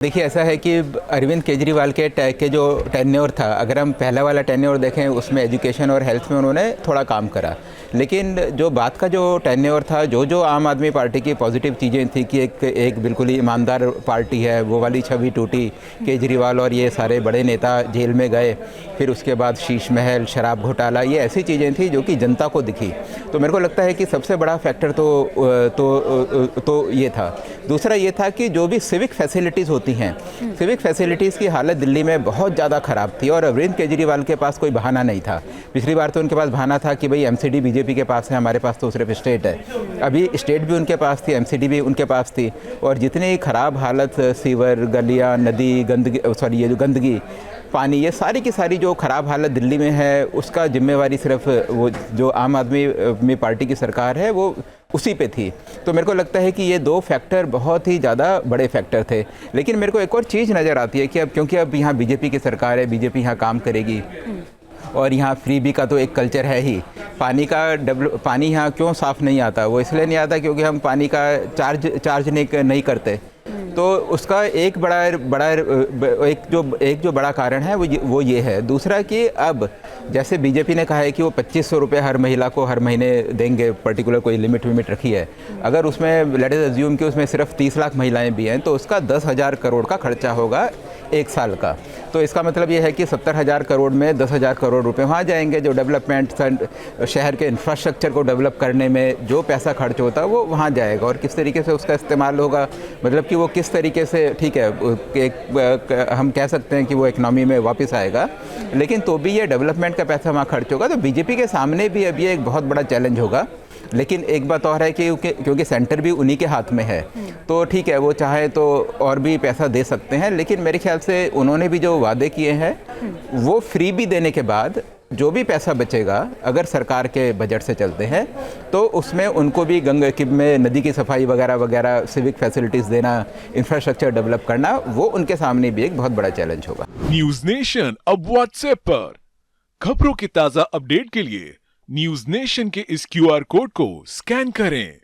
देखिए, ऐसा है कि अरविंद केजरीवाल के जो टेन्योर था, अगर हम पहला वाला टेन्योर देखें उसमें एजुकेशन और हेल्थ में उन्होंने थोड़ा काम करा। लेकिन जो बात का जो टेन्योर था, जो आम आदमी पार्टी की पॉजिटिव चीज़ें थी कि एक बिल्कुल ही ईमानदार पार्टी है, वो वाली छवि टूटी। केजरीवाल और ये सारे बड़े नेता जेल में गए, फिर उसके बाद शीश महल, शराब घोटाला, ये ऐसी चीज़ें थी जो कि जनता को दिखी। तो मेरे को लगता है कि सबसे बड़ा फैक्टर तो ये था। दूसरा ये था कि जो भी सिविक फैसिलिटीज़ होती हैं, सिविक फैसिलिटीज़ की हालत दिल्ली में बहुत ज़्यादा ख़राब थी और अरविंद केजरीवाल के पास कोई बहाना नहीं था। पिछली बार तो उनके पास बहाना था कि भाई एमसीडी बीजेपी के पास है, हमारे पास तो सिर्फ स्टेट है। अभी स्टेट भी उनके पास थी, एमसीडी भी उनके पास थी, और जितनी ख़राब हालत, सीवर, गलियाँ, नदी, ये जो गंदगी, पानी, ये सारी की सारी जो ख़राब हालत दिल्ली में है, उसका जिम्मेवारी सिर्फ वो जो आम आदमी पार्टी की सरकार है वो उसी पे थी। तो मेरे को लगता है कि ये दो फैक्टर बहुत ही ज़्यादा बड़े फैक्टर थे। लेकिन मेरे को एक और चीज़ नज़र आती है कि अब क्योंकि अब यहाँ बीजेपी की सरकार है, बीजेपी यहाँ काम करेगी और यहाँ फ्रीबी का तो एक कल्चर है ही। पानी यहाँ क्यों साफ़ नहीं आता? वो इसलिए नहीं आता क्योंकि हम पानी का चार्ज नहीं करते। तो उसका एक जो बड़ा कारण है वो ये है। दूसरा कि अब जैसे बीजेपी ने कहा है कि वो 2500 रुपये हर महिला को हर महीने देंगे, पर्टिकुलर कोई लिमिट रखी है। अगर उसमें लेट अस अज्यूम कि उसमें सिर्फ 30 लाख महिलाएं भी हैं, तो उसका 10,000 करोड़ का खर्चा होगा एक साल का। तो इसका मतलब ये है कि 70,000 करोड़ में 10,000 करोड़ रुपए वहाँ जाएंगे। जो डेवलपमेंट, शहर के इंफ्रास्ट्रक्चर को डेवलप करने में जो पैसा खर्च होता है वो वहाँ जाएगा। और किस तरीके से उसका इस्तेमाल होगा, मतलब कि वो किस तरीके से, ठीक है, हम कह सकते हैं कि वो इकनॉमी में वापस आएगा, लेकिन तो भी ये डेवलपमेंट का पैसा वहाँ खर्च होगा। तो बीजेपी के सामने भी अभी एक बहुत बड़ा चैलेंज होगा। लेकिन एक बात और है कि क्योंकि सेंटर भी उन्हीं के हाथ में है, तो ठीक है, वो चाहे तो और भी पैसा दे सकते हैं। लेकिन मेरे ख्याल से उन्होंने भी जो वादे किए हैं वो फ्री भी देने के बाद जो भी पैसा बचेगा, अगर सरकार के बजट से चलते हैं, तो उसमें उनको भी गंगा में नदी की सफाई वगैरह वगैरह, सिविक फैसिलिटीज़ देना, इंफ्रास्ट्रक्चर डेवलप करना, वो उनके सामने भी एक बहुत बड़ा चैलेंज होगा। न्यूज नेशन अब व्हाट्सएप पर खबरों के ताज़ा अपडेट के लिए न्यूज नेशन के इस क्यूआर कोड को स्कैन करें।